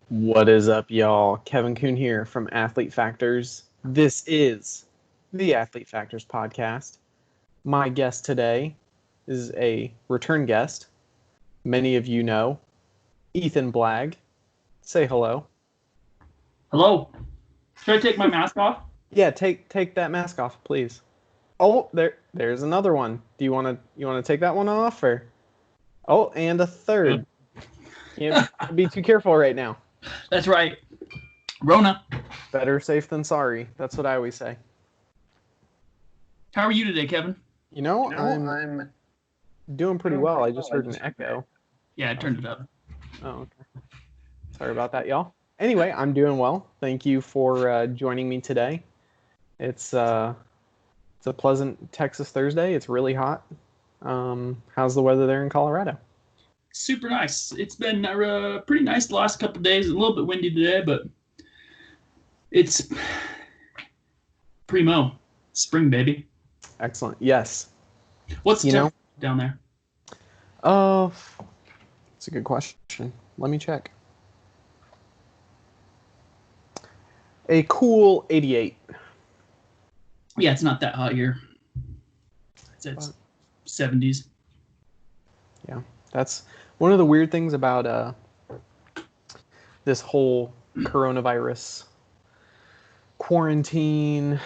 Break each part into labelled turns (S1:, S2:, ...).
S1: What is up, y'all? Kevin Kuhn here from Athlete Factors. This is the Athlete Factors podcast. My guest today is a return guest. Many of you know Ethan Blagg. Say hello.
S2: Hello. Should I take my mask off?
S1: Yeah, take that mask off, please. Oh, there's another one. Do you want to take that one off or? Oh, and a third. Can't be too careful right now.
S2: That's right. Rona.
S1: Better safe than sorry. That's what I always say.
S2: How are you today, Kevin?
S1: I'm doing pretty well. I just heard an echo.
S2: Yeah, I turned it up.
S1: Oh, okay. Sorry about that, y'all. Anyway, I'm doing well. Thank you for joining me today. It's a pleasant Texas Thursday. It's really hot. How's the weather there in Colorado?
S2: Super nice. It's been pretty nice the last couple of days. A little bit windy today, but it's primo. Spring, baby.
S1: Excellent. Yes.
S2: What's the temperature down there?
S1: It's a good question. Let me check. A cool 88.
S2: Yeah, it's not that hot here. It's 70s.
S1: Yeah, that's one of the weird things about this whole coronavirus quarantine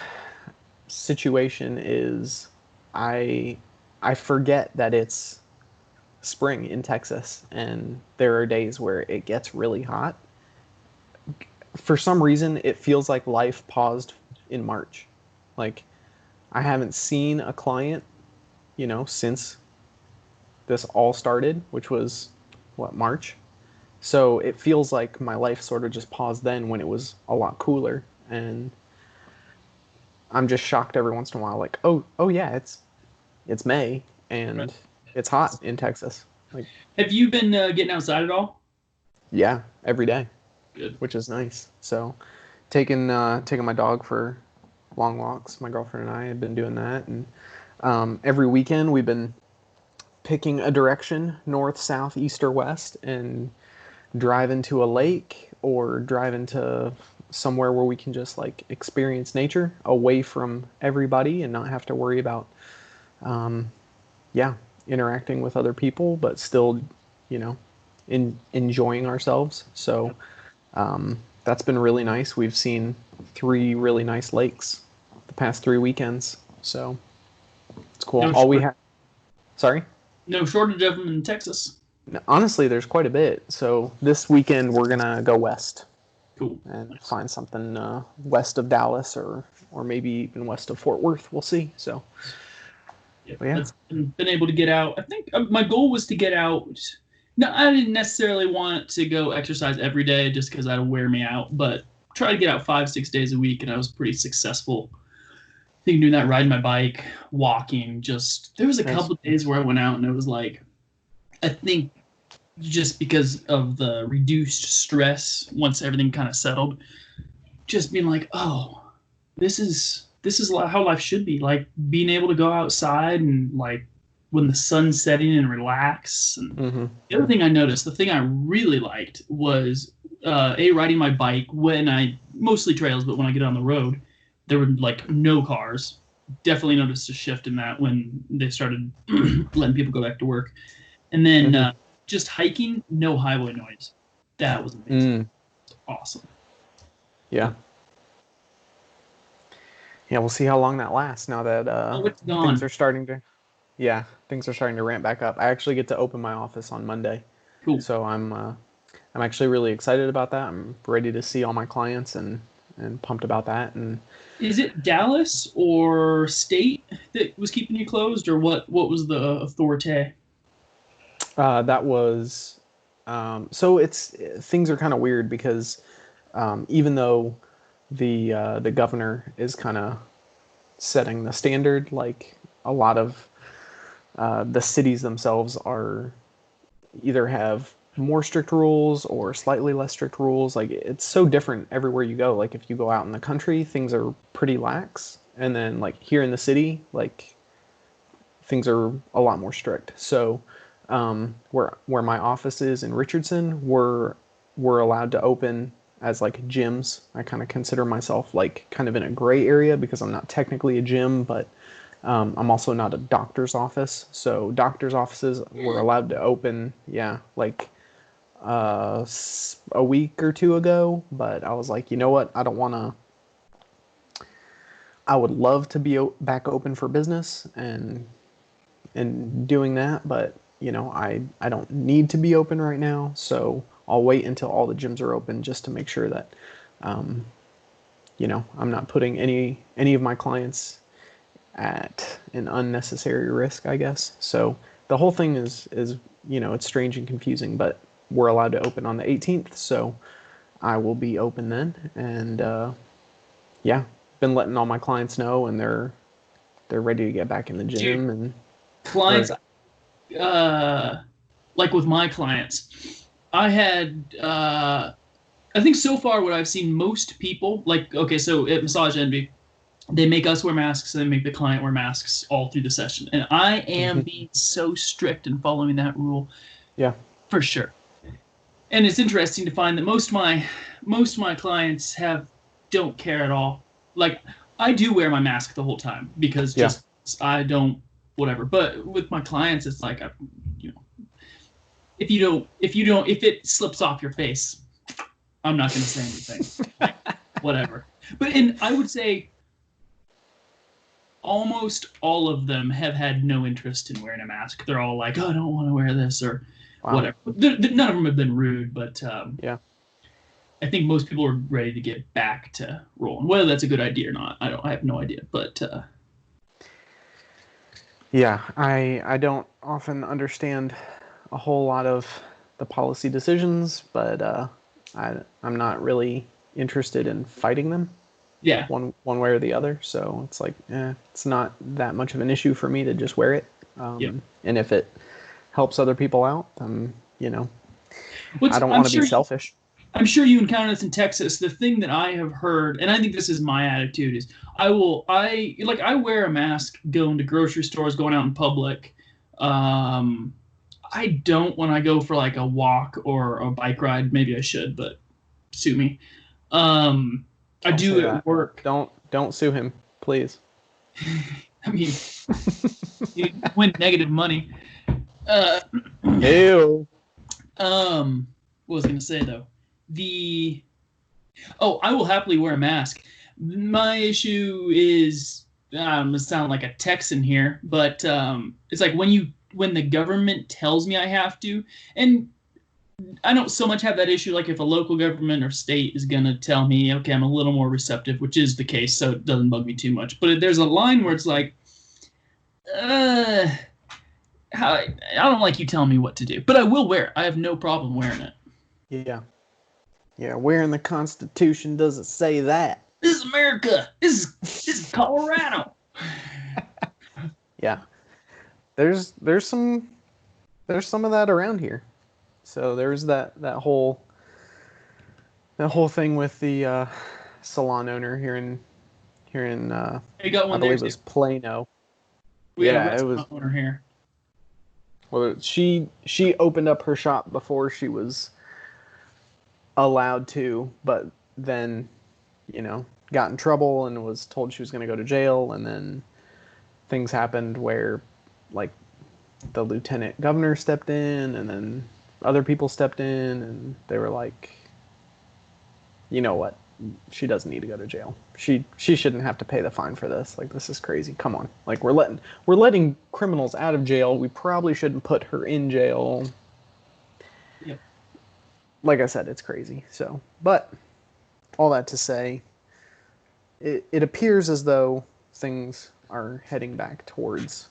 S1: situation is I forget that it's spring in Texas and there are days where it gets really hot. For some reason, it feels like life paused in March. Like, I haven't seen a client, since this all started, which was, March? So it feels like my life sort of just paused then when it was a lot cooler. And I'm just shocked every once in a while, like, oh yeah, it's May, and it's hot in Texas. Like,
S2: have you been getting outside at all?
S1: Yeah, every day.
S2: Good.
S1: Which is nice. So taking my dog for long walks. My girlfriend and I have been doing that, and every weekend we've been picking a direction, north, south, east, or west, and driving to a lake or driving to somewhere where we can just experience nature away from everybody and not have to worry about interacting with other people, but still enjoying ourselves. So that's been really nice. We've seen 3 really nice lakes the past 3 weekends, so it's cool. Sorry?
S2: No shortage of them in Texas.
S1: Honestly, there's quite a bit. So this weekend we're gonna go west.
S2: Cool.
S1: And find something west of Dallas or maybe even west of Fort Worth. We'll see. So
S2: yeah. Been able to get out. I think my goal was to get out. No, I didn't necessarily want to go exercise every day just because that'll wear me out, but try to get out 5-6 days a week, and I was pretty successful. I think doing that, riding my bike, walking, there was a couple of days where I went out and it was like, I think just because of the reduced stress once everything kind of settled, just being like, oh, this is how life should be. Like being able to go outside and like when the sun's setting and relax. And The other thing I noticed, the thing I really liked was riding my bike when mostly trails, but when I get on the road, there were like no cars. Definitely noticed a shift in that when they started letting people go back to work. And then just hiking, no highway noise. That was amazing. Awesome.
S1: Yeah. Yeah, we'll see how long that lasts now that things are starting to ramp back up. I actually get to open my office on Monday.
S2: Cool.
S1: So I'm actually really excited about that. I'm ready to see all my clients and pumped about that. And
S2: is it Dallas or state that was keeping you closed, or what was the authority?
S1: That was so things are kind of weird because even though the governor is kind of setting the standard, like a lot of the cities themselves are either have more strict rules or slightly less strict rules. Like it's so different everywhere you go. Like if you go out in the country, things are pretty lax, and then like here in the city, like things are a lot more strict. So where my office is in Richardson, we're were allowed to open as like gyms. I kind of consider myself like kind of in a gray area because I'm not technically a gym, but I'm also not a doctor's office. So doctor's offices were allowed to open, yeah, like a week or two ago. But I was like, you know what? I don't want to. I would love to be back open for business and doing that, but you know, I don't need to be open right now, so I'll wait until all the gyms are open just to make sure that you know, I'm not putting any of my clients at an unnecessary risk, I guess. So the whole thing is you know, it's strange and confusing, but we're allowed to open on the 18th, so I will be open then, and yeah, been letting all my clients know, and they're ready to get back in the
S2: Dude,
S1: gym and
S2: clients, like with my clients, I had, I think so far what I've seen most people, like, okay, so at Massage Envy, they make us wear masks and they make the client wear masks all through the session. And I am being so strict in following that rule.
S1: yeah,
S2: for sure. And it's interesting to find that most of my clients don't care at all. Like, I do wear my mask the whole time because
S1: yeah.
S2: just I don't whatever. But with my clients, it's like you know, if it slips off your face, I'm not going to say anything. Like, whatever. But I would say almost all of them have had no interest in wearing a mask. They're all like, "Oh, I don't want to wear this," or whatever. None of them have been rude, but
S1: yeah.
S2: I think most people are ready to get back to rolling. Whether that's a good idea or not, I have no idea. But
S1: yeah, I don't often understand a whole lot of the policy decisions, but I'm not really interested in fighting them.
S2: yeah,
S1: One way or the other. So it's like, it's not that much of an issue for me to just wear it.
S2: yeah.
S1: And if it helps other people out, you know, I don't
S2: I'm
S1: want to
S2: sure
S1: be selfish.
S2: I'm sure you encounter this in Texas. The thing that I have heard, and I think this is my attitude, is I wear a mask going to grocery stores, going out in public. I don't when I go for like a walk or a bike ride. Maybe I should, but sue me. I
S1: Don't
S2: do
S1: say
S2: at
S1: that.
S2: work.
S1: Don't sue him, please.
S2: I mean, you win negative money.
S1: Ew.
S2: What was I gonna say though? I will happily wear a mask. My issue is I'm gonna sound like a Texan here, but it's like when the government tells me I have to, and I don't so much have that issue. Like if a local government or state is gonna tell me, okay, I'm a little more receptive, which is the case, so it doesn't bug me too much. But there's a line where it's like, I don't like you telling me what to do, but I will wear it. I have no problem wearing it.
S1: Yeah. Yeah, where in the Constitution does it say that?
S2: This is America. This is Colorado.
S1: Yeah. There's some of that around here. So there's that whole thing with the salon owner here in
S2: You got one
S1: I believe
S2: there
S1: it was
S2: too.
S1: Plano.
S2: We got a
S1: Yeah, it was.
S2: restaurant owner here.
S1: Well, she opened up her shop before she was allowed to, but then, you know, got in trouble and was told she was going to go to jail, and then things happened where, like, the lieutenant governor stepped in, and then other people stepped in, and they were like, you know what? She doesn't need to go to jail. She shouldn't have to pay the fine for this. Like, this is crazy. Come on. Like, we're letting criminals out of jail. We probably shouldn't put her in jail.
S2: Yep.
S1: Like I said, it's crazy. So, but all that to say, it appears as though things are heading back towards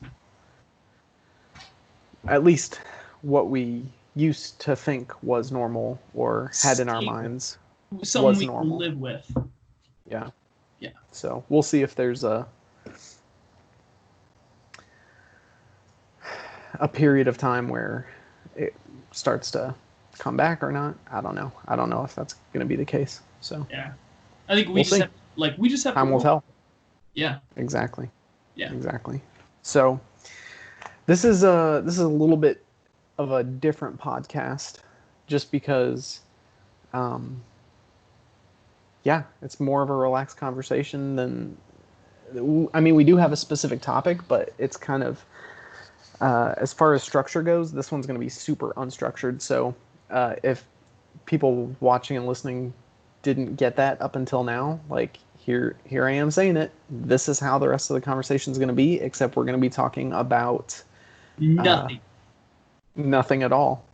S1: at least what we used to think was normal or had in our minds
S2: Someone
S1: was
S2: we can
S1: normal.
S2: live with.
S1: Yeah.
S2: Yeah.
S1: So we'll see if there's a period of time where it starts to come back or not. I don't know. I don't know if that's going to be the case. So
S2: Yeah. I think
S1: we'll see.
S2: We just have
S1: Time
S2: to
S1: will tell.
S2: Yeah.
S1: Exactly.
S2: Yeah.
S1: Exactly. So this is a little bit of a different podcast, just because Yeah, it's more of a relaxed conversation than. I mean, we do have a specific topic, but it's kind of as far as structure goes, this one's going to be super unstructured. So if people watching and listening didn't get that up until now, like here I am saying it. This is how the rest of the conversation is going to be, except we're going to be talking about
S2: Nothing.
S1: nothing at all.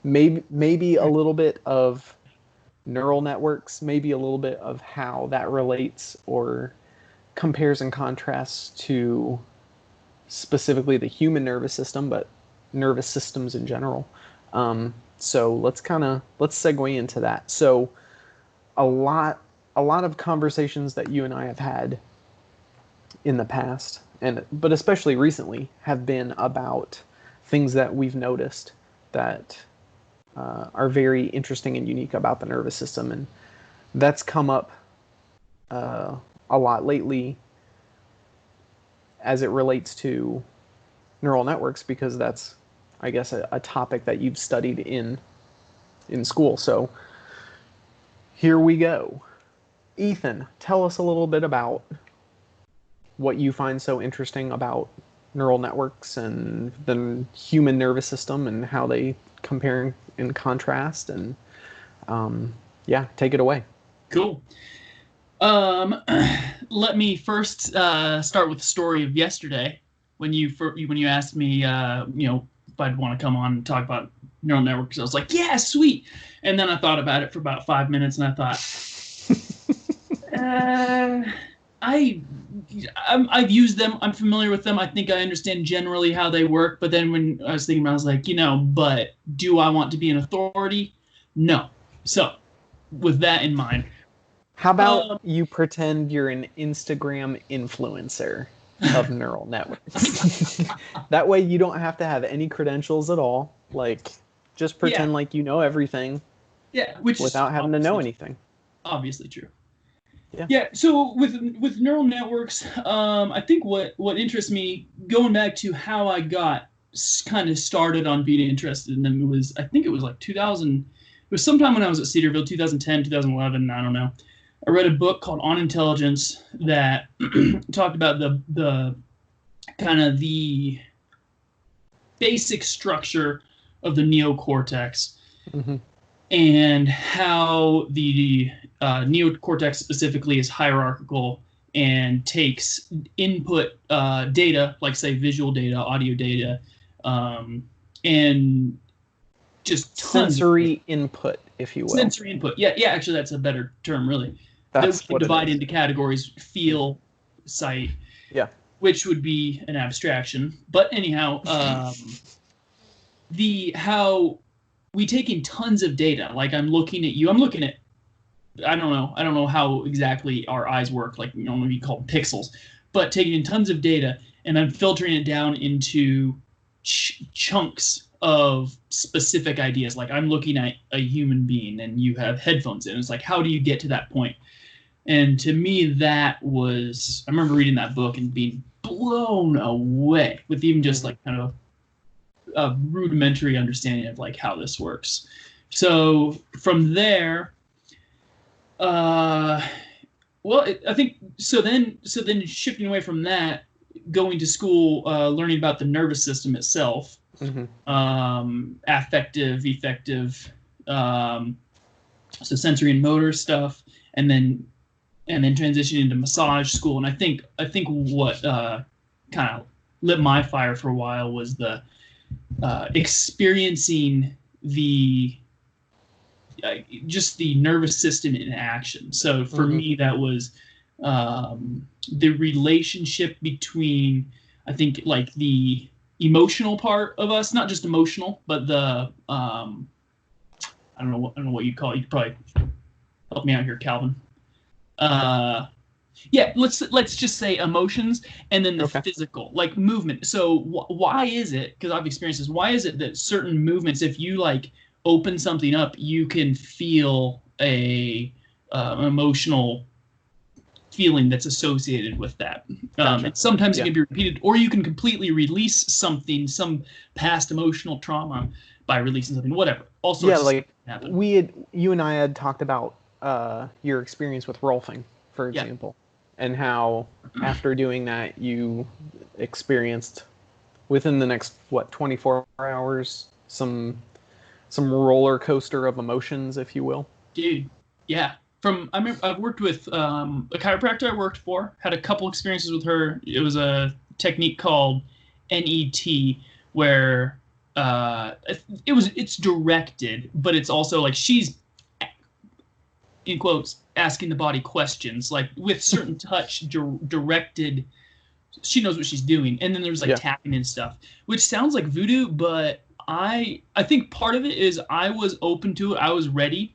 S1: Maybe a little bit of neural networks, maybe a little bit of how that relates or compares and contrasts to specifically the human nervous system, but nervous systems in general. So let's segue into that. So a lot of conversations that you and I have had in the past, but especially recently, have been about things that we've noticed that are very interesting and unique about the nervous system, and that's come up a lot lately as it relates to neural networks, because that's, I guess, a topic that you've studied in school. So here we go. Ethan, tell us a little bit about what you find so interesting about neural networks and the human nervous system and how they compare and contrast, and yeah, take it away.
S2: Cool. Let me first start with the story of yesterday when you asked me, if I'd want to come on and talk about neural networks. I was like, yeah, sweet. And then I thought about it for about 5 minutes, and I thought, I've used them. I'm familiar with them. I think I understand generally how they work. But then when I was thinking about it, I was like, but do I want to be an authority? No. So with that in mind.
S1: How about you pretend you're an Instagram influencer of neural networks? That way you don't have to have any credentials at all. Like, just pretend like you know everything.
S2: Yeah,
S1: without having to know anything.
S2: Obviously true.
S1: Yeah.
S2: Yeah. So with neural networks, I think what interests me, going back to how I got kind of started on being interested in them, was I think it was like 2000. It was sometime when I was at Cedarville, 2010, 2011. I don't know. I read a book called On Intelligence that talked about the kind of the basic structure of the neocortex, and how the neocortex specifically is hierarchical and takes input data, like say visual data, audio data, and just
S1: sensory input, if you will.
S2: Sensory input. Yeah, actually that's a better term, really.
S1: That's
S2: that we divide into categories: feel, sight.
S1: Yeah.
S2: Which would be an abstraction. But anyhow, how we take in tons of data. Like I'm looking at you. I'm looking at. I don't know how exactly our eyes work. Like maybe called pixels, but taking in tons of data, and I'm filtering it down into chunks of specific ideas. Like I'm looking at a human being, and you have headphones in. It's like, how do you get to that point? And to me, that was, I remember reading that book and being blown away with even just like kind of a rudimentary understanding of like how this works. So from there, I think so then shifting away from that, going to school, learning about the nervous system itself, affective, effective, so sensory and motor stuff, and then transitioning into massage school. And I think what kind of lit my fire for a while was the experiencing the just the nervous system in action. So for me, that was the relationship between, I think, like the emotional part of us, not just emotional, but the I don't know what you call it. You could probably help me out here, Calvin. Let's just say emotions, and then the physical, like movement. So why is it, because I've experienced this, why is it that certain movements, if you like open something up, you can feel a emotional feeling that's associated with that. And sometimes it can be repeated, or you can completely release something, some past emotional trauma, by releasing something, whatever. All sorts. happen.
S1: You and I had talked about your experience with Rolfing, for
S2: Yeah.
S1: example, and how after doing that you experienced within the next 24 hours some roller coaster of emotions, if you will.
S2: Dude, yeah. I remember I've worked with a chiropractor I worked for, had a couple experiences with her. It was a technique called NET, where it's directed, but it's also like she's, in quotes, asking the body questions, like with certain touch directed. She knows what she's doing, and then there's like tapping and stuff, which sounds like voodoo, but I think part of it is I was open to it. I was ready.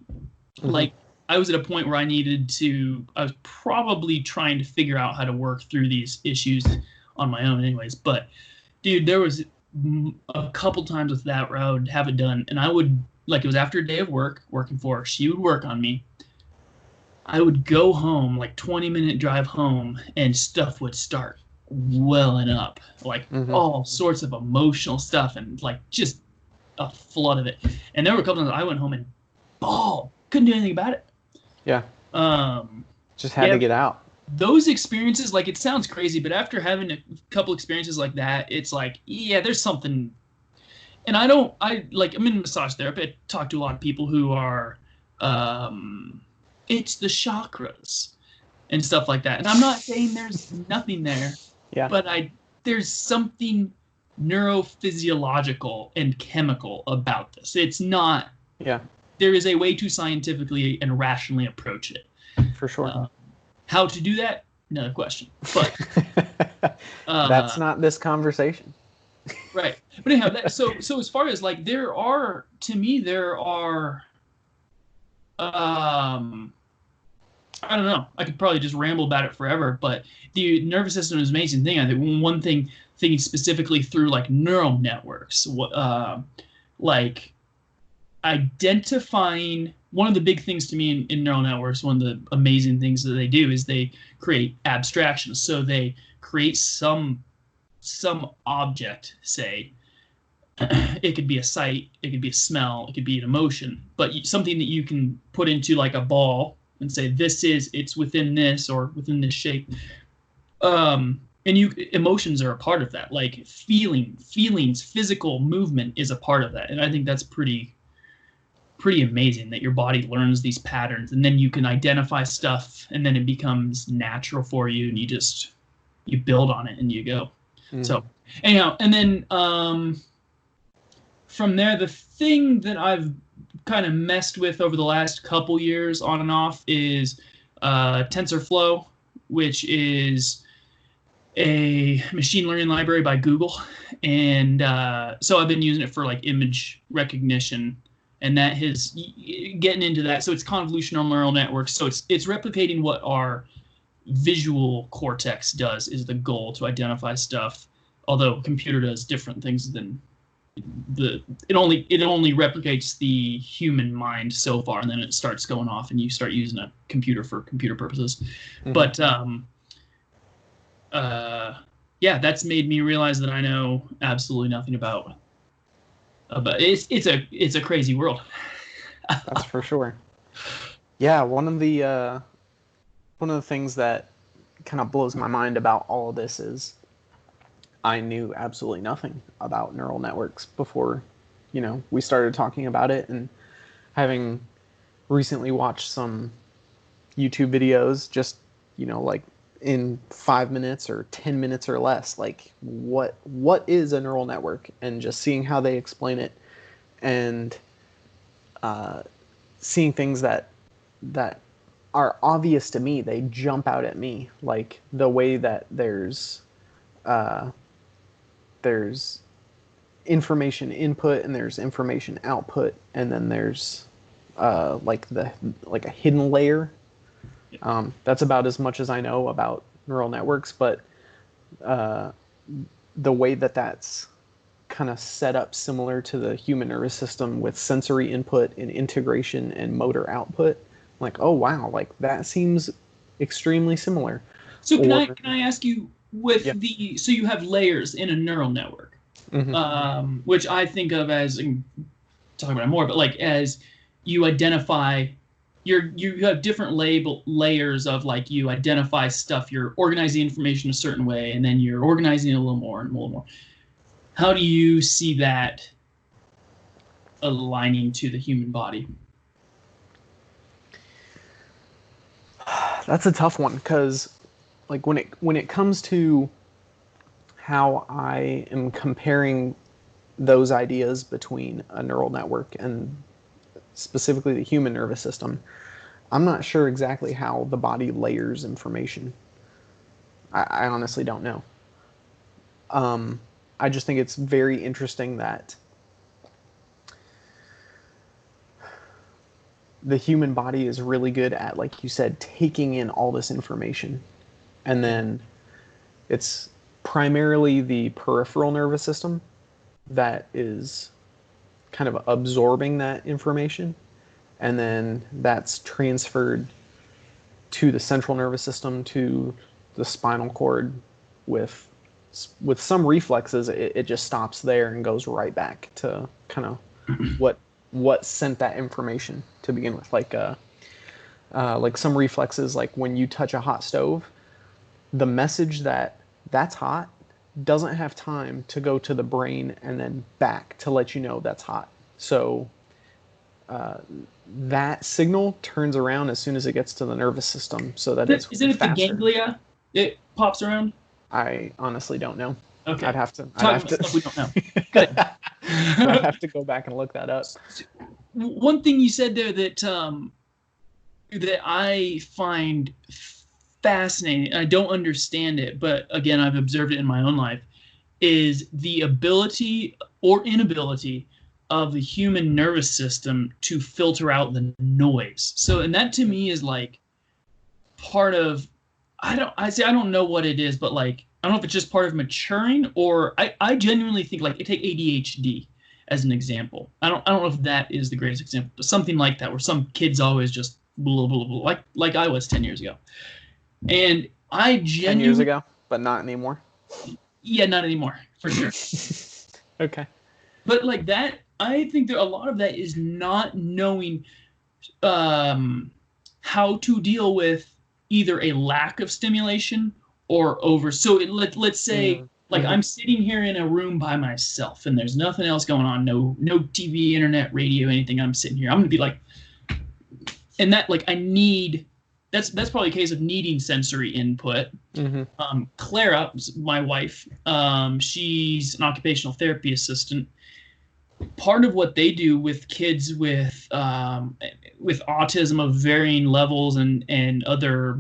S2: Mm-hmm. Like I was at a point where I was probably trying to figure out how to work through these issues on my own anyways. But dude, there was a couple times with that where I would have it done, and I would, like, it was after a day of working for her. She would work on me. I would go home, like 20-minute drive home, and stuff would start welling up, like all sorts of emotional stuff, and like just a flood of it. And there were a couple times I went home and bawled. Couldn't do anything about it.
S1: Yeah. Just had to get out.
S2: Those experiences, like, it sounds crazy, but after having a couple experiences like that, it's like, yeah, there's something. And I'm in massage therapy. I talk to a lot of people who are, it's the chakras and stuff like that. And I'm not saying there's nothing there.
S1: Yeah.
S2: But there's something neurophysiological and chemical about this. It's not.
S1: Yeah.
S2: There is a way to scientifically and rationally approach it.
S1: For sure.
S2: How to do that? Another question. But
S1: that's not this conversation.
S2: Right. But anyhow, so as far as like there are I don't know. I could probably just ramble about it forever, but the nervous system is an amazing thing. I think one thing, thinking specifically through like neural networks, like identifying, one of the big things to me in neural networks, one of the amazing things that they do is they create abstractions. So they create some object, say, it could be a sight, it could be a smell, it could be an emotion, but something that you can put into like a ball and say, it's within this or within this shape. And emotions are a part of that. Like feelings, physical movement is a part of that. And I think that's pretty amazing that your body learns these patterns, and then you can identify stuff, and then it becomes natural for you, and you build on it and you go. So anyhow, and then from there, the thing that I've kind of messed with over the last couple years on and off is TensorFlow, which is a machine learning library by Google. And so I've been using it for like image recognition, and that is getting into that. So it's convolutional neural networks. So it's replicating what our visual cortex does, is the goal, to identify stuff. Although a computer does different things than it only replicates the human mind so far, and then it starts going off and you start using a computer for computer purposes. But yeah, that's made me realize that I know absolutely nothing about it's a crazy world.
S1: That's for sure. Yeah, one of the things that kind of blows my mind about all of this is I knew absolutely nothing about neural networks before, we started talking about it, and having recently watched some YouTube videos, just, like in 5 minutes or 10 minutes or less, like what is a neural network, and just seeing how they explain it, and seeing things that are obvious to me, they jump out at me, like the way that there's information input and there's information output, and then there's like a hidden layer. That's about as much as I know about neural networks, but the way that's kind of set up similar to the human nervous system, with sensory input and integration and motor output, like, oh wow, like that seems extremely similar.
S2: So can I ask you, so you have layers in a neural network, which I think of as, talking about it more, but like as you identify you have different layers of like you identify stuff, you're organizing information a certain way, and then you're organizing it a little more and a little more. How do you see that aligning to the human body?
S1: That's a tough one because, like, when it comes to how I am comparing those ideas between a neural network and specifically the human nervous system, I'm not sure exactly how the body layers information. I honestly don't know. I just think it's very interesting that the human body is really good at, like you said, taking in all this information. And then it's primarily the peripheral nervous system that is kind of absorbing that information. And then that's transferred to the central nervous system, to the spinal cord. With some reflexes, it just stops there and goes right back to kind of what sent that information to begin with. Like some reflexes, like when you touch a hot stove, the message that's hot doesn't have time to go to the brain and then back to let you know that's hot. So that signal turns around as soon as it gets to the nervous system, so that it's
S2: Is it the
S1: faster.
S2: ganglia? It pops around.
S1: I honestly don't know.
S2: Okay,
S1: I'd have to.
S2: talking about stuff we don't know. Good.
S1: I'd have to go back and look that up.
S2: One thing you said there that that I find fascinating, I don't understand it, but again, I've observed it in my own life, is the ability or inability of the human nervous system to filter out the noise. So, and that to me is like part of, I don't know what it is, but like, I don't know if it's just part of maturing, or I genuinely think, like, take ADHD as an example. I don't know if that is the greatest example, but something like that, where some kids always just blah, blah, blah, like I was 10 years ago. And I
S1: 10 years ago, but not anymore.
S2: Yeah, not anymore, for sure.
S1: Okay.
S2: But like that, I think that a lot of that is not knowing how to deal with either a lack of stimulation or over. So let's say, like, I'm sitting here in a room by myself and there's nothing else going on, no TV, internet, radio, anything. I'm sitting here. I'm gonna be like, and that, like, I need. That's probably a case of needing sensory input. Clara, my wife, she's an occupational therapy assistant. Part of what they do with kids with autism of varying levels and other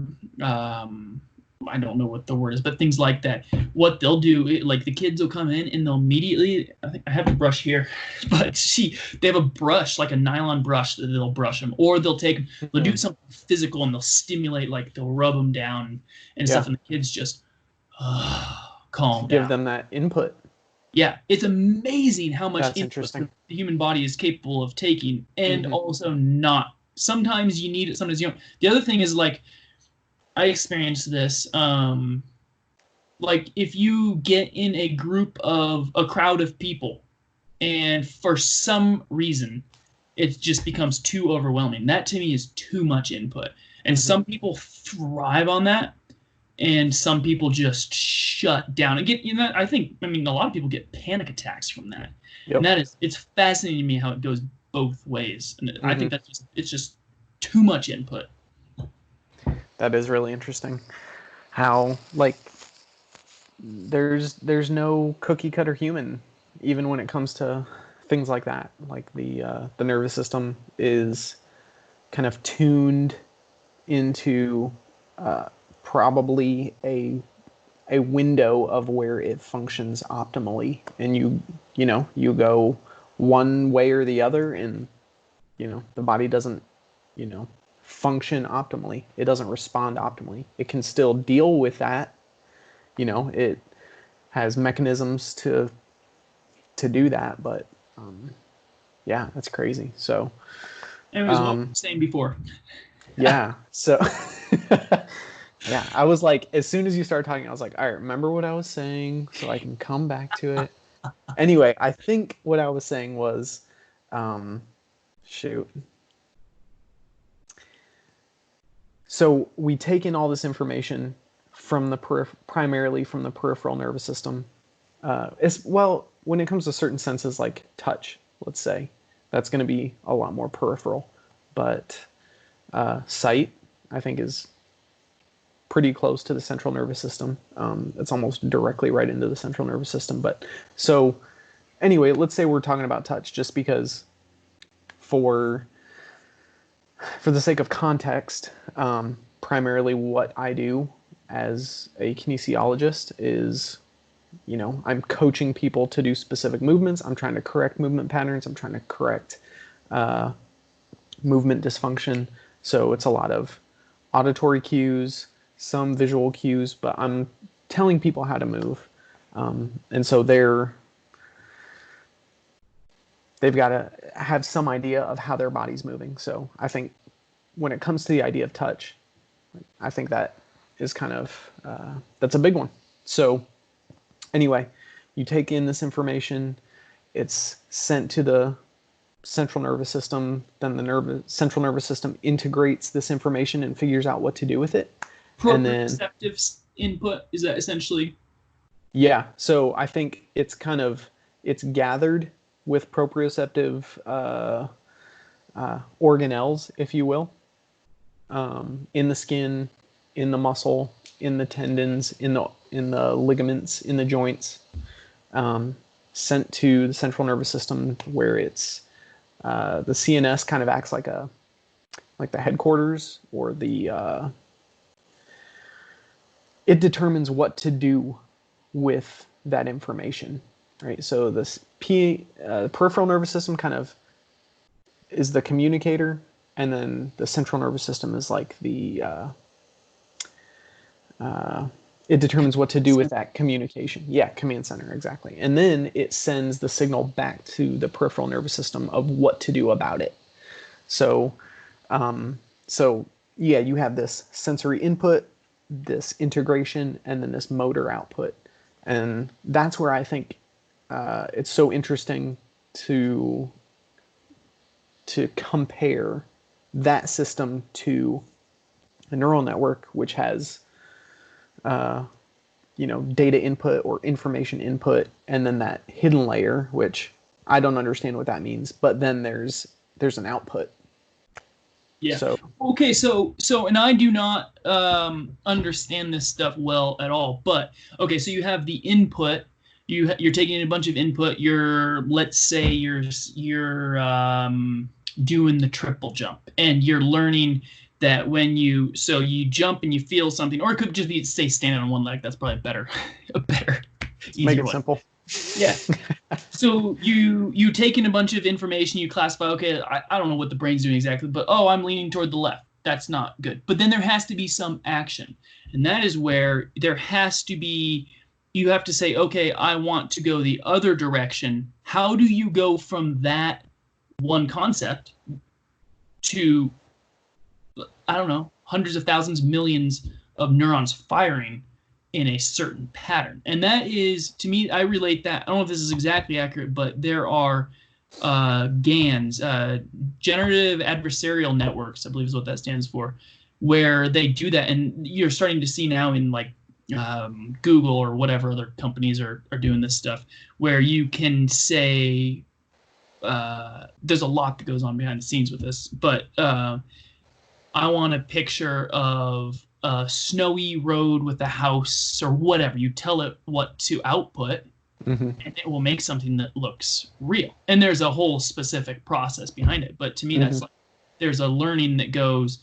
S2: I don't know what the word is, but things like that. What they'll do, like, the kids will come in and they'll immediately, I think I have a brush here, but they have a brush, like a nylon brush, that they'll brush them, or they'll do something physical and they'll stimulate, like they'll rub them down and stuff, and the kids just calm down.
S1: Give them that input.
S2: Yeah, it's amazing how much input the human body is capable of taking, and also not. Sometimes you need it, sometimes you don't. The other thing is, like, I experienced this. Like, if you get in a crowd of people, and for some reason it just becomes too overwhelming, that to me is too much input. And some people thrive on that, and some people just shut down and get, I mean, a lot of people get panic attacks from that. And it's fascinating to me how it goes both ways. And I think it's just too much input.
S1: That is really interesting. How, like, there's no cookie cutter human, even when it comes to things like that. Like the nervous system is kind of tuned into probably a window of where it functions optimally, and you go one way or the other, and the body doesn't function optimally. It doesn't respond optimally. It can still deal with that. It has mechanisms to do that, but yeah, that's crazy. So
S2: it was what I was saying before.
S1: Yeah. So yeah, I was like, as soon as you started talking, I was like, all right, remember what I was saying so I can come back to it. Anyway, I think what I was saying was, shoot, So we take in all this information from the primarily from the peripheral nervous system. As well, when it comes to certain senses like touch, let's say, that's going to be a lot more peripheral. But sight, I think, is pretty close to the central nervous system. It's almost directly right into the central nervous system. But so anyway, let's say we're talking about touch, just because for the sake of context, primarily what I do as a kinesiologist is, I'm coaching people to do specific movements. I'm trying to correct movement patterns. I'm trying to correct movement dysfunction. So it's a lot of auditory cues, some visual cues, but I'm telling people how to move. And so they've got to have some idea of how their body's moving. So I think when it comes to the idea of touch, I think that is kind of, that's a big one. So anyway, you take in this information, it's sent to the central nervous system, then the central nervous system integrates this information and figures out what to do with it.
S2: Proprioceptive input, is that essentially?
S1: Yeah, so I think it's gathered with proprioceptive organelles, if you will, in the skin, in the muscle, in the tendons, in the ligaments, in the joints, sent to the central nervous system, where it's the CNS kind of acts like the headquarters, or it determines what to do with that information, right? So this peripheral nervous system kind of is the communicator, and then the central nervous system is like it determines what to do with that communication. Yeah, command center, exactly. And then it sends the signal back to the peripheral nervous system of what to do about it. So, yeah, you have this sensory input, this integration, and then this motor output. And that's where I think it's so interesting to compare that system to a neural network, which has data input or information input, and then that hidden layer, which I don't understand what that means, but then there's an output.
S2: Yeah. So okay. So and I do not understand this stuff well at all. But okay, so you have the input. You're taking a bunch of input. Let's say you're doing the triple jump, and you're learning that when you jump and you feel something, or it could just be, say, standing on one leg. That's probably better.
S1: Make it simple.
S2: Yeah. So you take in a bunch of information, you classify, okay, I don't know what the brain's doing exactly, but I'm leaning toward the left. That's not good. But then there has to be some action. And that is where you have to say, okay, I want to go the other direction. How do you go from that one concept to, I don't know, hundreds of thousands, millions of neurons firing in a certain pattern? And that is, to me, I relate that. I don't know if this is exactly accurate, but there are GANs, Generative Adversarial Networks, I believe is what that stands for, where they do that. And you're starting to see now in like Google or whatever other companies are doing this stuff, where you can say, there's a lot that goes on behind the scenes with this, but I want a picture of a snowy road with a house or whatever. You tell it what to output, and it will make something that looks real. And there's a whole specific process behind it. But to me, that's like, there's a learning that goes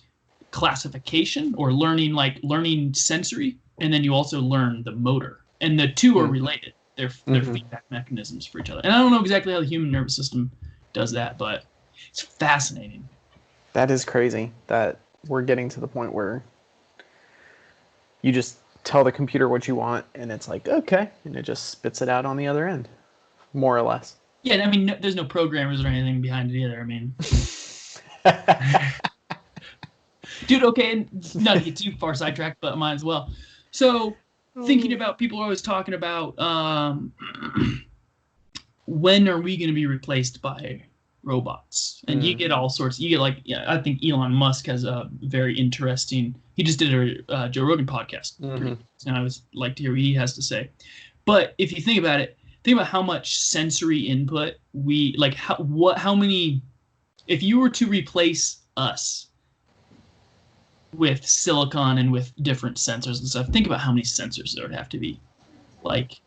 S2: classification, or learning sensory, and then you also learn the motor. And the two are related. They're feedback mechanisms for each other. And I don't know exactly how the human nervous system does that, but it's fascinating.
S1: That is crazy that we're getting to the point where you just tell the computer what you want, and it's like, okay, and it just spits it out on the other end, more or less.
S2: Yeah, I mean, there's no programmers or anything behind it either. I mean, dude, okay, not to get too far sidetracked, but mine as well. So, thinking about, people are always talking about when are we going to be replaced by robots, and you get all sorts. You get like, yeah, I think Elon Musk has a very interesting. He just did a Joe Rogan podcast, and I was like to hear what he has to say. But if you think about it, think about how much sensory input we like. How many? If you were to replace us with silicon and with different sensors and stuff, think about how many sensors there would have to be. Like,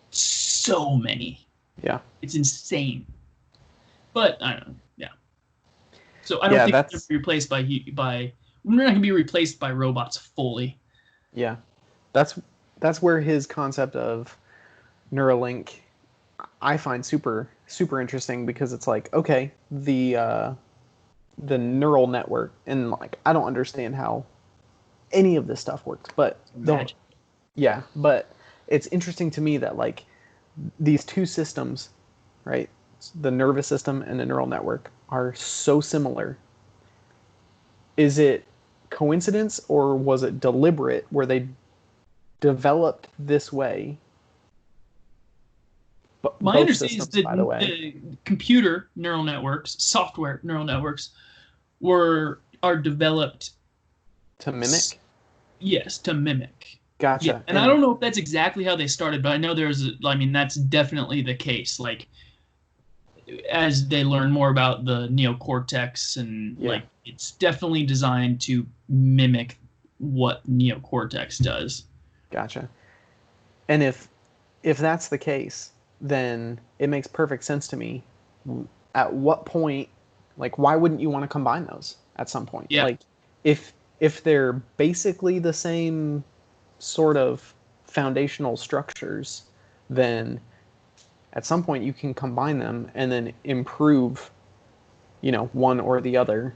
S2: so many.
S1: Yeah.
S2: It's insane. But I don't know. Yeah. So I don't think it's going to be replaced by. We're not going to be replaced by robots fully.
S1: Yeah. That's where his concept of Neuralink I find super interesting, because it's like, okay, the neural network, and like I don't understand how any of this stuff works, but but it's interesting to me that like these two systems, right, the nervous system and the neural network, are so similar. Is it coincidence, or was it deliberate where they developed this way? But
S2: my understanding is that the computer neural networks, software neural networks, are developed
S1: to mimic.
S2: Yes, to mimic.
S1: Gotcha.
S2: Yeah. And I don't know if that's exactly how they started, but I know that's definitely the case. Like, as they learn more about the neocortex, and like, it's definitely designed to mimic what neocortex does.
S1: Gotcha. And if that's the case, then it makes perfect sense to me. At what point, like, why wouldn't you want to combine those at some point?
S2: Yeah.
S1: Like, if they're basically the same sort of foundational structures, then at some point you can combine them and then improve, one or the other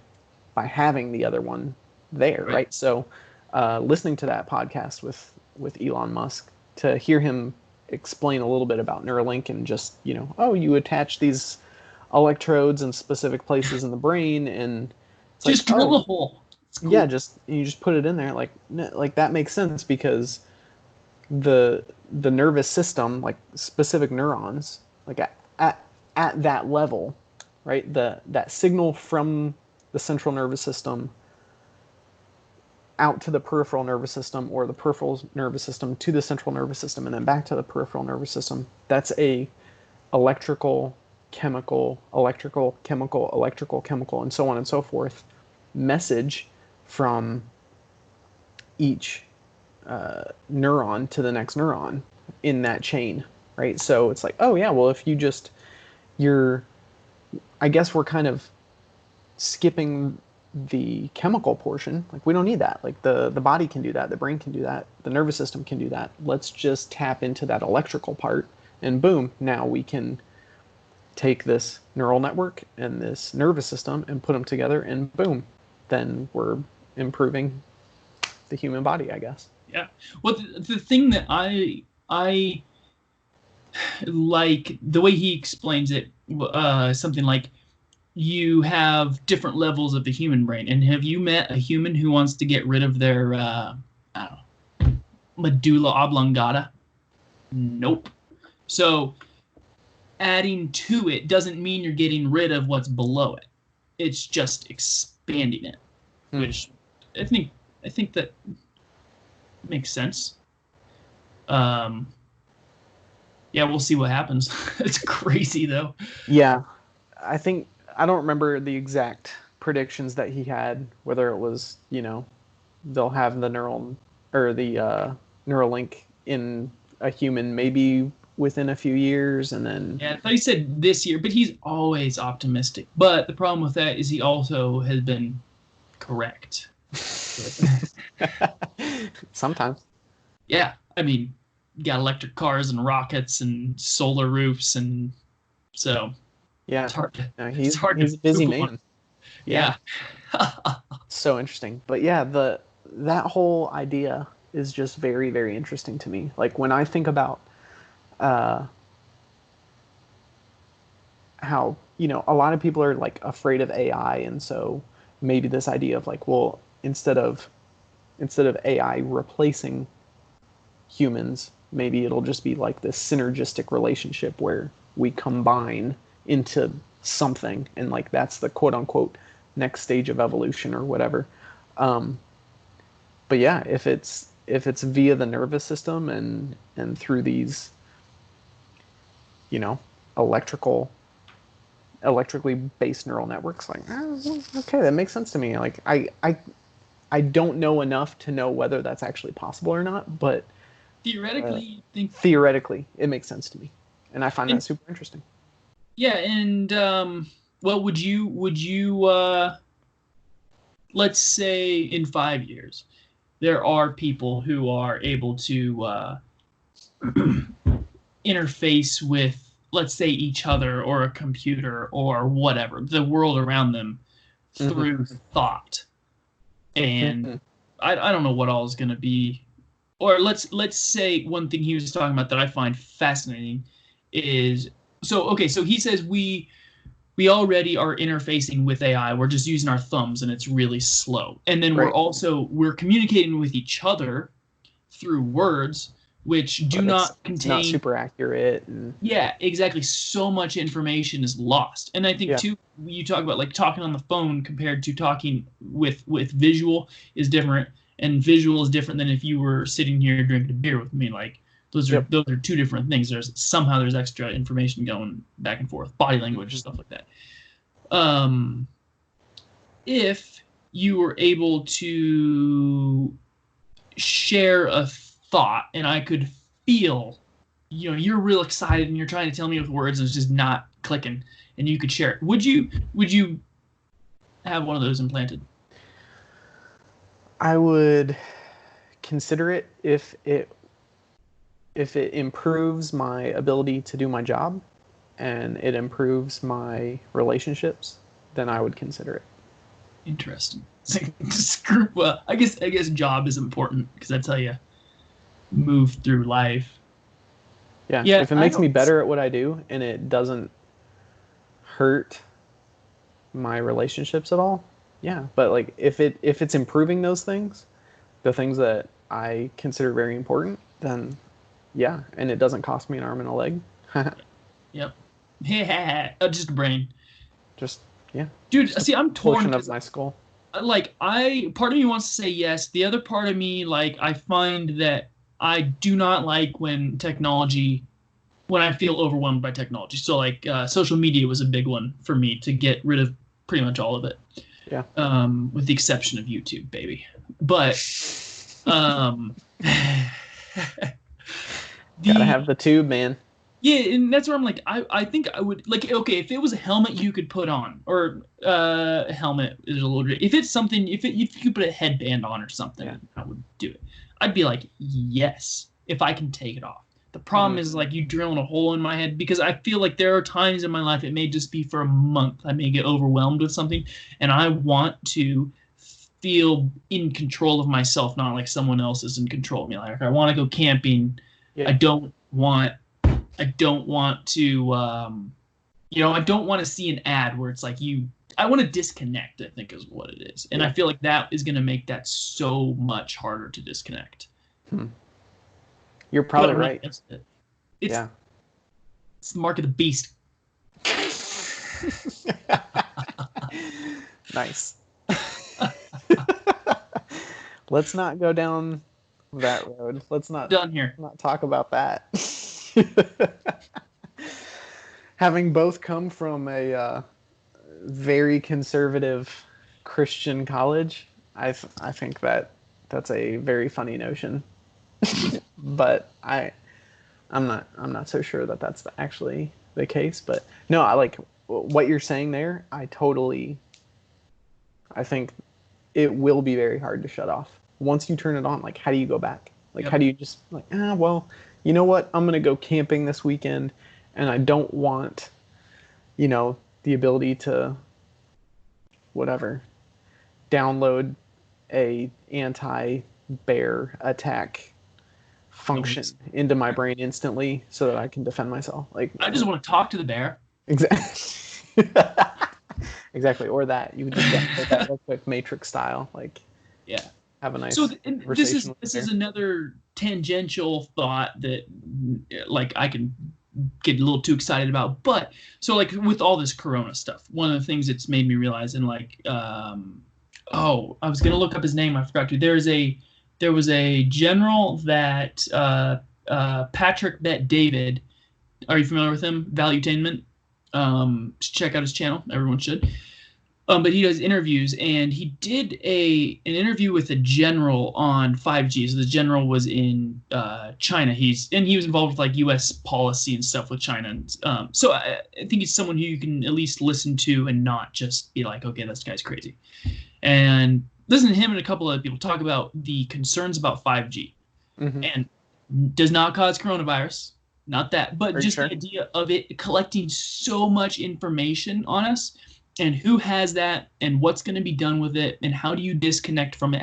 S1: by having the other one there, right? So listening to that podcast with Elon Musk, to hear him explain a little bit about Neuralink, and just, you attach these electrodes in specific places in the brain, and it's
S2: just drill a hole.
S1: Cool. Yeah, you just put it in there, like that makes sense, because the nervous system, like specific neurons, like at that level, right? That signal from the central nervous system out to the peripheral nervous system, or the peripheral nervous system to the central nervous system, and then back to the peripheral nervous system. That's a electrical, chemical, electrical, chemical, electrical, chemical, and so on and so forth message from each neuron to the next neuron in that chain, right? So it's like, oh yeah, well, if I guess we're kind of skipping the chemical portion. Like, we don't need that. Like, the body can do that, the brain can do that, the nervous system can do that. Let's just tap into that electrical part, and boom, now we can take this neural network and this nervous system and put them together, and boom, then we're improving the human body, I guess.
S2: Yeah. Well, the thing that I like, the way he explains it, something like, you have different levels of the human brain. And have you met a human who wants to get rid of their medulla oblongata? Nope. So adding to it doesn't mean you're getting rid of what's below it. It's just expanding it, which I think that makes sense. Yeah, we'll see what happens. It's crazy, though.
S1: Yeah, I don't remember the exact predictions that he had, whether it was, they'll have the Neuralink in a human maybe within a few years, and then...
S2: Yeah, I thought he said this year, but he's always optimistic. But the problem with that is he also has been correct.
S1: Sometimes.
S2: Yeah, I mean, you got electric cars and rockets and solar roofs, and so...
S1: Yeah,
S2: it's hard to,
S1: he's a busy man.
S2: Yeah.
S1: So interesting. But yeah, that whole idea is just very, very interesting to me. Like, when I think about how, a lot of people are like afraid of AI, and so maybe this idea of like, well, instead of AI replacing humans, maybe it'll just be like this synergistic relationship where we combine into something, and like that's the quote unquote next stage of evolution or whatever. But yeah, if it's via the nervous system and through these, you know, electrically based neural networks, like okay, that makes sense to me. Like I don't know enough to know whether that's actually possible or not, but
S2: theoretically, think
S1: theoretically it makes sense to me, and I find that super interesting.
S2: Yeah, and well, would you let's say in 5 years, there are people who are able to interface with, let's say, each other or a computer or whatever, the world around them through thought. And I don't know what all is going to be. Or let's say one thing he was talking about that I find fascinating is, so he says we already are interfacing with AI. We're just using our thumbs and it's really slow. And then we're communicating with each other through words, which do not contain,
S1: it's not super accurate.
S2: Yeah, exactly. So much information is lost. And I think too, you talk about like talking on the phone compared to talking with visual is different. And visual is different than if you were sitting here drinking a beer with me. Like those are two different things. There's extra information going back and forth, body language, stuff like that. If you were able to share a thought and I could feel, you're real excited and you're trying to tell me with words and it's just not clicking, and you could share it, would you have one of those implanted?
S1: I would consider it if it improves my ability to do my job and it improves my relationships, then I would consider it.
S2: Interesting. Well, I guess job is important because that's how you move through life.
S1: Yeah, if it makes me better at what I do and it doesn't hurt my relationships at all, yeah. But like if it's improving those things, the things that I consider very important, then yeah, and it doesn't cost me an arm and a leg.
S2: Yep. Just a brain.
S1: Just yeah.
S2: Dude, see, I'm torn.
S1: Portion of my skull.
S2: Like part of me wants to say yes. The other part of me, like, I find that I do not like when I feel overwhelmed by technology. So like social media was a big one for me to get rid of pretty much all of it.
S1: Yeah.
S2: With the exception of YouTube, baby. But
S1: gotta have the tube, man.
S2: Yeah, and that's where I'm like, I think I would, like, okay, if it was a helmet you could put on, or a helmet is a little, if it's something, if you could put a headband on or something, I would do it. I'd be like, yes, if I can take it off. The problem is, like, you drilling a hole in my head, because I feel like there are times in my life, it may just be for a month, I may get overwhelmed with something, and I want to feel in control of myself, not like someone else is in control of me. Like, I want to go camping. I don't want to, I don't want to see an ad where it's like I want to disconnect, I think is what it is. And I feel like that is going to make that so much harder to disconnect.
S1: You're probably right.
S2: It's the mark of the beast.
S1: Nice. Let's not go down that road. Let's not talk about that. Having both come from a very conservative Christian college, I think that's a very funny notion. But I'm not so sure that that's actually the case. But no, I like what you're saying there. I think it will be very hard to shut off once you turn it on. Like, how do you go back? Like, how do you just like, well, you know what? I'm going to go camping this weekend and I don't want, the ability to whatever, download a anti-bear attack function into my brain instantly so that I can defend myself. Like,
S2: I just want to talk to the bear.
S1: Exactly. Exactly. Or that you would just get that real quick Matrix style. Like, have a nice. So
S2: this is another tangential thought that, like, I can get a little too excited about. But so like with all this Corona stuff, one of the things it's made me realize, and like, I was gonna look up his name, I forgot to. There was a general that Patrick Bet David. Are you familiar with him? Valuetainment. Check out his channel. Everyone should. But he does interviews, and he did an interview with a general on 5G. So the general was in China. He was involved with like U.S. policy and stuff with China. So I think he's someone who you can at least listen to and not just be like, okay, this guy's crazy. And listen to him and a couple of people talk about the concerns about 5G, and does not cause coronavirus. Not that, but just the idea of it collecting so much information on us. And who has that, and what's going to be done with it, and how do you disconnect from it?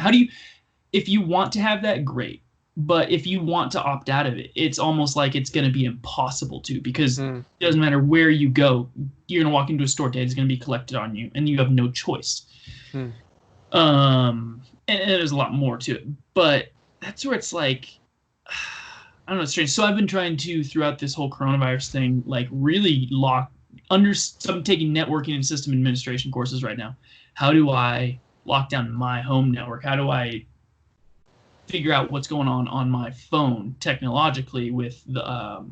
S2: If you want to have that, great. But if you want to opt out of it, it's almost like it's going to be impossible to, because it doesn't matter where you go. You're going to walk into a store, data is going to be collected on you, and you have no choice. And there's a lot more to it. But that's where it's like, I don't know, it's strange. So I've been trying to, throughout this whole coronavirus thing, like really so I'm taking networking and system administration courses right now. How do I lock down my home network? How do I figure out what's going on my phone technologically with all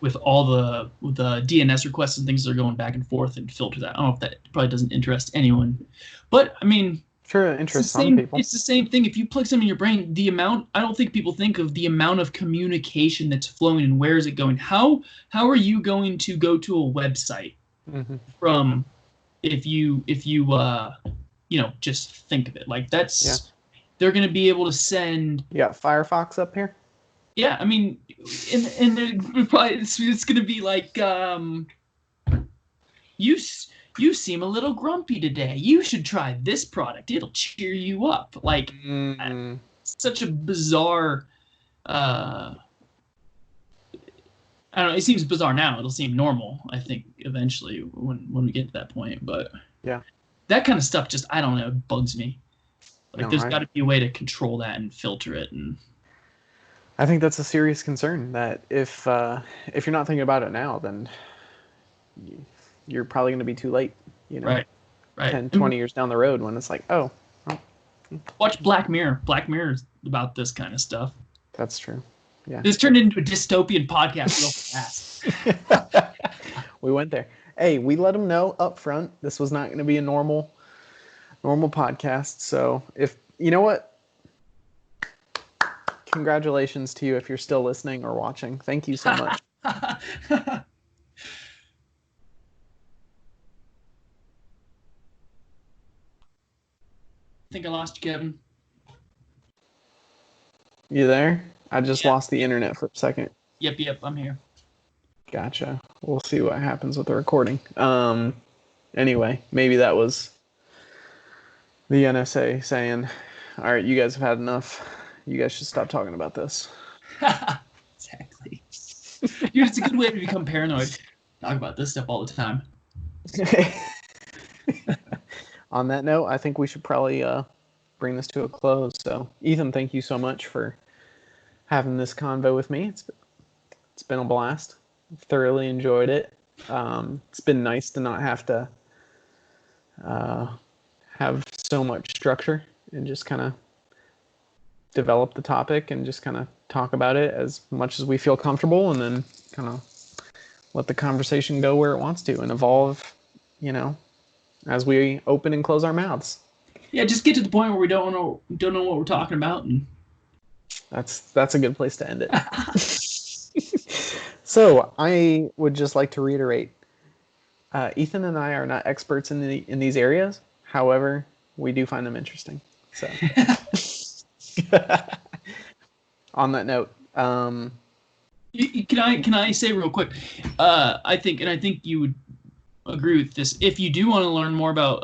S2: the DNS requests and things that are going back and forth, and filter that? I don't know if that probably doesn't interest anyone, but I mean,
S1: sure, it interests some people.
S2: It's the same thing. If you plug something in your brain, I don't think people think of the amount of communication that's flowing and where is it going. How are you going to go to a website from if you just think of it like that's they're going to be able to send.
S1: You got Firefox up here?
S2: Yeah, I mean, and probably it's going to be like you seem a little grumpy today. You should try this product. It'll cheer you up. Like, such a bizarre. I don't know. It seems bizarre now. It'll seem normal, I think, eventually when we get to that point. But
S1: yeah,
S2: that kind of stuff just, I don't know, it bugs me. Like, there's got to be a way to control that and filter it. And
S1: I think that's a serious concern. That if you're not thinking about it now, then you're probably going to be too late,
S2: Right.
S1: 10, 20 years down the road, when it's like, oh.
S2: Watch Black Mirror. Black Mirror is about this kind of stuff.
S1: That's true. Yeah.
S2: This turned into a dystopian podcast real fast.
S1: We went there. Hey, we let them know up front this was not going to be a normal podcast. So if, you know what? Congratulations to you if you're still listening or watching. Thank you so much.
S2: I think I lost you, Kevin.
S1: You there? I just lost the internet for a second.
S2: Yep, I'm here.
S1: Gotcha. We'll see what happens with the recording. Anyway, maybe that was the NSA saying, all right, you guys have had enough. You guys should stop talking about this.
S2: Exactly. It's a good way to become paranoid. Talk about this stuff all the time.
S1: On that note, I think we should probably bring this to a close. So, Ethan, thank you so much for having this convo with me. It's been a blast. I've thoroughly enjoyed it. It's been nice to not have to have so much structure and just kind of develop the topic and just kind of talk about it as much as we feel comfortable, and then kind of let the conversation go where it wants to and evolve, as we open and close our mouths.
S2: Yeah, just get to the point where we don't know what we're talking about, and
S1: that's a good place to end it. So I would just like to reiterate, Ethan and I are not experts in these areas. However, we do find them interesting. So on that note,
S2: can I say real quick? I think you would agree with this. If you do want to learn more about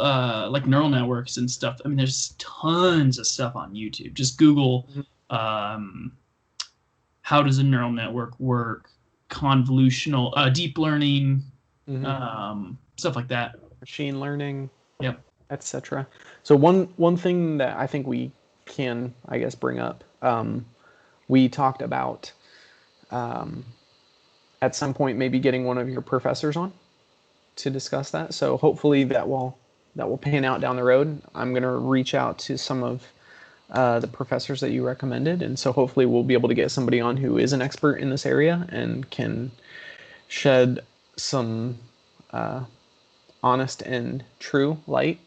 S2: like neural networks and stuff, I mean, there's tons of stuff on YouTube. Just Google how does a neural network work, convolutional, deep learning, stuff like that,
S1: machine learning, etc. So one thing that I think we can, I guess, bring up, we talked about at some point maybe getting one of your professors on to discuss that. So hopefully that will pan out down the road. I'm going to reach out to some of the professors that you recommended, and so hopefully we'll be able to get somebody on who is an expert in this area and can shed some honest and true light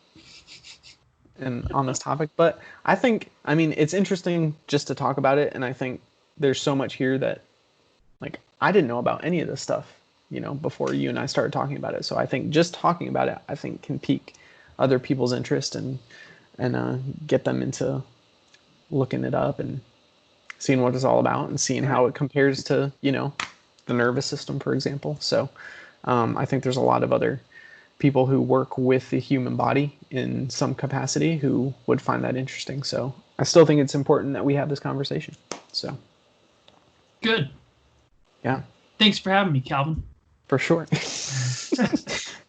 S1: and on this topic. But I mean, it's interesting just to talk about it, and I think there's so much here that, like, I didn't know about any of this stuff, before you and I started talking about it. So I think just talking about it, I think, can pique other people's interest and get them into looking it up and seeing what it's all about and seeing how it compares to, the nervous system, for example. So I think there's a lot of other people who work with the human body in some capacity who would find that interesting. So I still think it's important that we have this conversation. So
S2: good.
S1: Yeah.
S2: Thanks for having me, Calvin.
S1: For sure.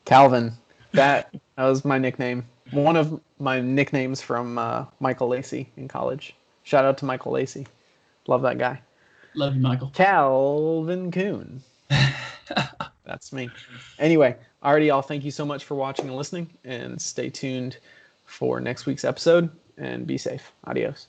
S1: Calvin. That was my nickname. One of my nicknames from Michael Lacey in college. Shout out to Michael Lacey. Love that guy.
S2: Love you, Michael.
S1: Calvin Kuhn. That's me. Anyway, alrighty, y'all. Thank you so much for watching and listening, and stay tuned for next week's episode, and be safe. Adios.